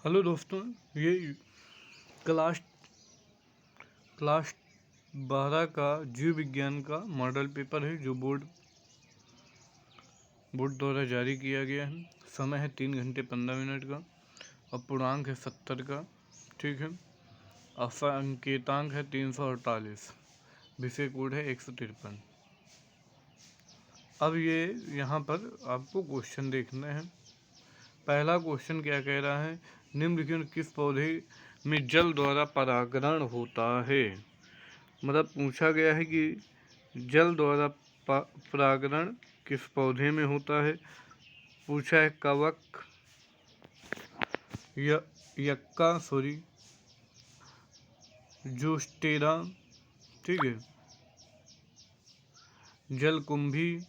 Hello दोस्तों, ये class class 12 का जीव विज्ञान का मॉडल पेपर है जो बोर्ड द्वारा जारी किया गया है। समय है 3 घंटे 15 मिनट का और पूर्णांक है 70 का। ठीक है। और संकेतांक है 348। विषय कोड है 153। अब ये यहाँ पर आपको क्वेश्चन देखना है। पहला क्वेश्चन क्या कह रहा है, निम्नलिखित किस पौधे में जल द्वारा परागण होता है। मतलब पूछा गया है कि जल द्वारा परागण किस पौधे में होता है। पूछा है कवक, यक्का जोस्टेरा, ठीक है, जलकुंभी,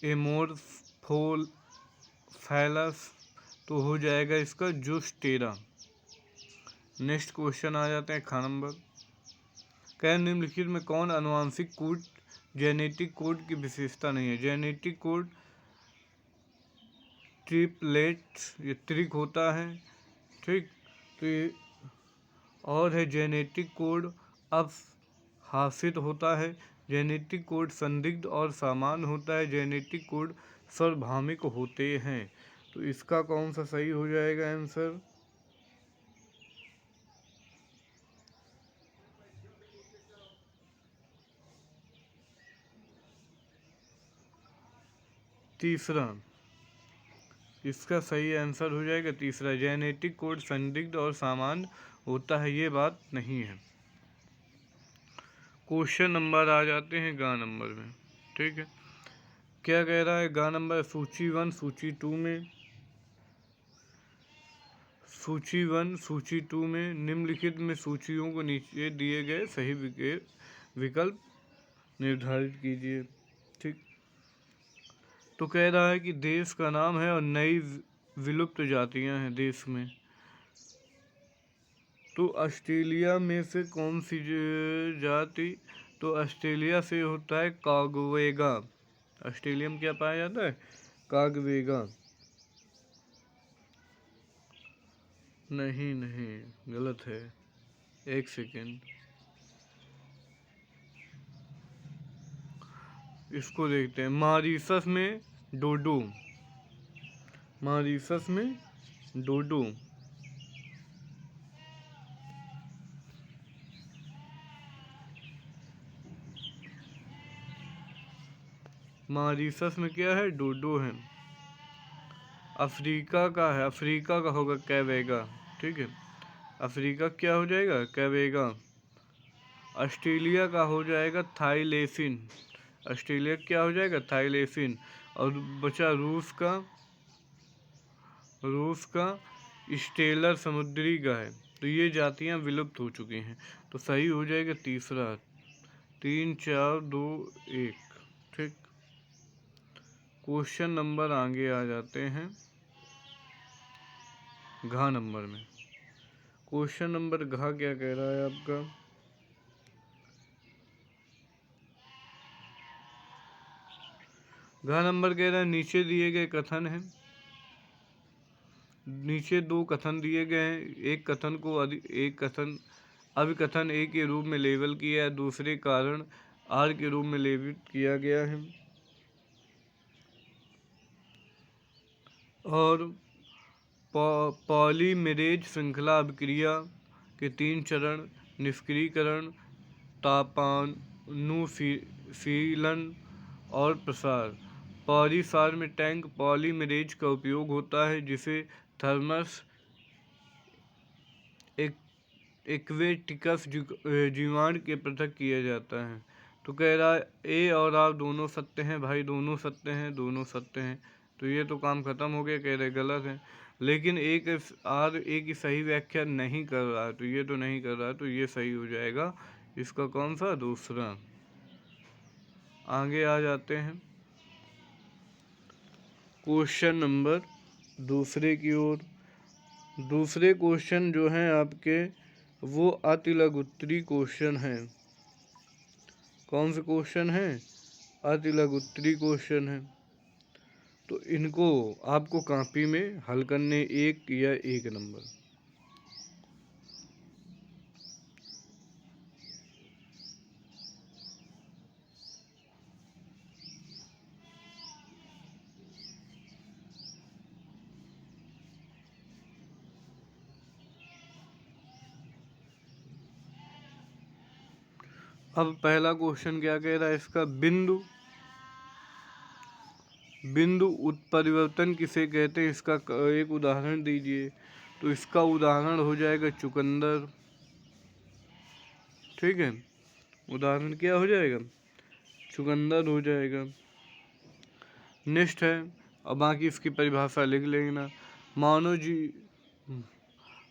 एमोरफोफैलस, तो हो जाएगा इसका जोस्टेरा। नेक्स्ट क्वेश्चन आ जाते हैं खा नंबर। क्या निम्नलिखित में कौन आनुवंशिक कोड जेनेटिक कोड की विशेषता नहीं है। जेनेटिक कोड ट्रिपलेट ये त्रिक होता है, ठीक। तो ये और है जेनेटिक कोड अपहासित होता है। जेनेटिक कोड संदिग्ध और सामान्य होता है। जेनेटिक कोड सार्वभौमिक होते हैं। तो इसका कौन सा सही हो जाएगा आंसर। तीसरा, इसका सही आंसर हो जाएगा तीसरा। जेनेटिक कोड संदिग्ध और सामान्य होता है, ये बात नहीं है। क्वेश्चन नंबर आ जाते हैं गा नंबर में, ठीक है। क्या कह रहा है गा नंबर, सूची 1 सूची 2 में निम्नलिखित में सूचियों को नीचे दिए गए सही विकल्प निर्धारित कीजिए, ठीक। तो कह रहा है कि देश का नाम है और नई विलुप्त जातियां हैं देश में। तो ऑस्ट्रेलिया में से कौन सी जाति, तो ऑस्ट्रेलिया से होता है कागवेगा। ऑस्ट्रेलिया में क्या पाया जाता है, कागवेगा। नहीं, गलत है। एक सेकेंड, इसको देखते हैं। मॉरीशस में डोडो, मॉरीशस में डोडो। मॉरीशस में क्या है, डोडो है। अफ्रीका का है, अफ्रीका का होगा कैवेगा, ठीक है। अफ्रीका क्या हो जाएगा, कैवेगा। ऑस्ट्रेलिया का हो जाएगा थाईलेसिन। ऑस्ट्रेलिया क्या हो जाएगा, थाईलेसिन। और बचा रूस का स्टेलर समुद्री गाय। तो ये जातियां विलुप्त हो चुकी हैं। तो सही हो जाएगा तीसरा। 3 4 2 1, ठीक। क्वेश्चन नंबर आगे आ जाते हैं घा नंबर में। क्वेश्चन नंबर घा क्या कह रहा है आपका, घा नंबर कह रहा है नीचे दिए गए कथन हैं। नीचे 2 कथन दिए गए हैं। एक कथन अभिकथन ए के रूप में लेबल किया है, दूसरे कारण आर के रूप में लेबल किया गया है। और पॉलीमेरेज श्रृंखला अभिक्रिया के 3 चरण, निष्क्रियकरण, तापानुशीलन और प्रसार। पॉलीसार में टैंक पॉलीमेरेज का उपयोग होता है, जिसे थर्मस एक्वेटिकस जीवाणु के पृथक किया जाता है। तो कह रहा है ए और आर दोनों सत्य हैं भाई, दोनों सत्य हैं। तो ये तो काम खत्म हो गया, कह रहे गलत है। लेकिन एक आर ए की सही व्याख्या नहीं कर रहा है, तो ये तो नहीं कर रहा है, तो ये सही हो जाएगा इसका कौन सा, दूसरा। आगे आ जाते हैं क्वेश्चन नंबर दूसरे की ओर। दूसरे क्वेश्चन जो हैं आपके वो अतिलघुत्तरी क्वेश्चन हैं। कौन से क्वेश्चन हैं, अतिलघुत्तरी क्वेश्चन है। तो इनको आपको कॉपी में हल करने 1 या 1 नंबर। अब पहला क्वेश्चन क्या कह रहा है इसका, बिंदु उत्परिवर्तन किसे कहते हैं, इसका एक उदाहरण दीजिए। तो इसका उदाहरण हो जाएगा चुकंदर। ठीक है, उदाहरण क्या हो जाएगा, चुकंदर हो जाएगा। नेक्स्ट है, अब बाकी इसकी परिभाषा लिख लेना।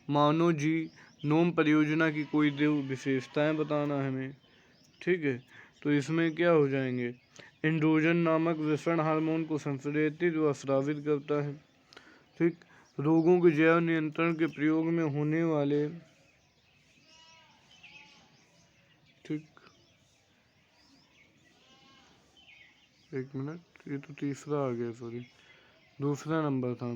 मानो जी नोम परियोजना की कोई दो विशेषताएं बताना है हमें। ठीक है, तो इसमें क्या हो जाएंगे, एंड्रोजन नामक वृषण हार्मोन को संश्लेषित व स्रावित करता है। ठीक, रोगों के जैव नियंत्रण के प्रयोग में होने वाले, ठीक, एक मिनट, ये तो तीसरा आ गया, सॉरी, दूसरा नंबर था।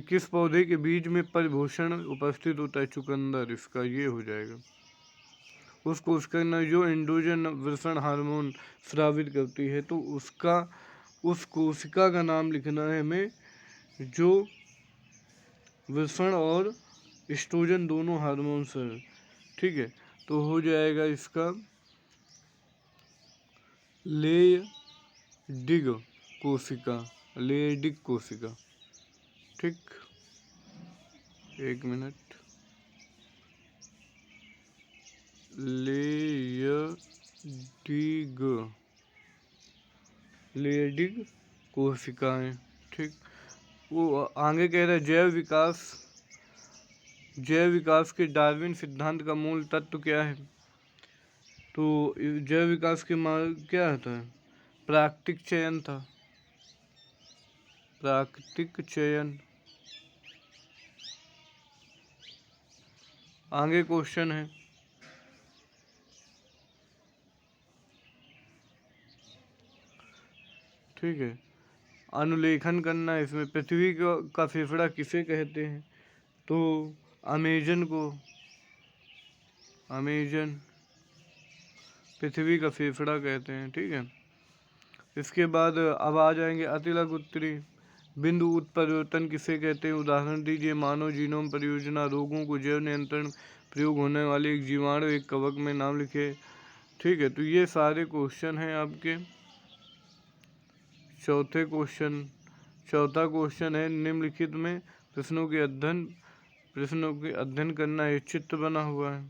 किस पौधे के बीज में परिभूषण उपस्थित होता है, चुकंदर, इसका ये हो जाएगा। उस कोशिका जो एंड्रोजन वृषण हार्मोन स्रावित करती है, तो उसका, उस कोशिका का नाम लिखना है हमें जो वृषण और एस्ट्रोजन दोनों हार्मोन्स है। ठीक है, तो हो जाएगा इसका लेयडिग कोशिका, लेयडिग कोशिका। ठीक, एक मिनट, लेयडिग कोशिकाएं। ठीक, वो आगे कह रहा है जैव विकास के डार्विन सिद्धांत का मूल तत्व क्या है। तो जैव विकास के मार्ग क्या था, प्राकृतिक चयन था, प्राकृतिक चयन। आगे क्वेश्चन है, ठीक है, अनुलेखन करना है इसमें। पृथ्वी का फेफड़ा किसे कहते हैं, तो अमेजन को, अमेजन पृथ्वी का फेफड़ा कहते हैं। ठीक है, इसके बाद अब आ जाएंगे अतिलक उत्तरी। बिंदु उत्परिवर्तन किसे कहते हैं, उदाहरण दीजिए। मानव जीनोम परियोजना, रोगों को जैव नियंत्रण प्रयोग होने वाले एक जीवाणु एक कवक में नाम लिखे। ठीक है, तो ये सारे क्वेश्चन हैं आपके। चौथा क्वेश्चन है, निम्नलिखित में प्रश्नों के अध्ययन करना है। चित्र बना हुआ है।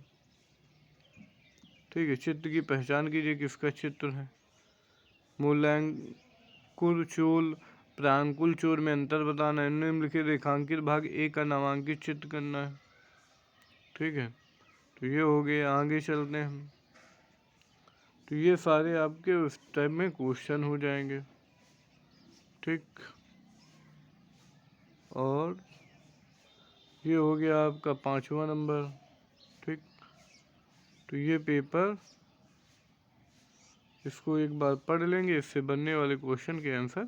ठीक है, चित्र की पहचान कीजिए, किसका चित्र है। मूलांकुर चोल प्रांकुल चोर में अंतर बताना है। निम्नलिखित रेखांकित भाग ए का नामांकित चित्र करना है। ठीक है, तो ये हो गए, आगे चलते हैं हम। तो ये सारे आपके उस टाइप में क्वेश्चन हो जाएंगे। ठीक, और ये हो गया आपका 5वां नंबर। ठीक, तो ये पेपर इसको एक बार पढ़ लेंगे, इससे बनने वाले क्वेश्चन के आंसर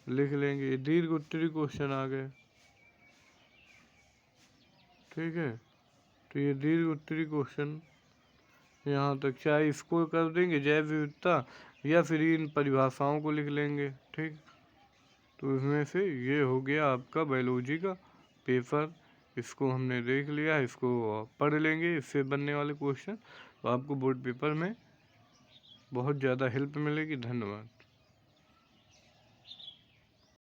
लिख लेंगे। दीर्घ उत्तरी क्वेश्चन आ गए। ठीक है, तो ये दीर्घ उत्तरी क्वेश्चन यहाँ तक, चाहे इसको कर देंगे जैव विविधता, या फिर इन परिभाषाओं को लिख लेंगे। ठीक, तो इसमें से ये हो गया आपका बायोलॉजी का पेपर। इसको हमने देख लिया, इसको पढ़ लेंगे, इससे बनने वाले क्वेश्चन, तो आपको बोर्ड पेपर में बहुत ज़्यादा हेल्प मिलेगी। धन्यवाद।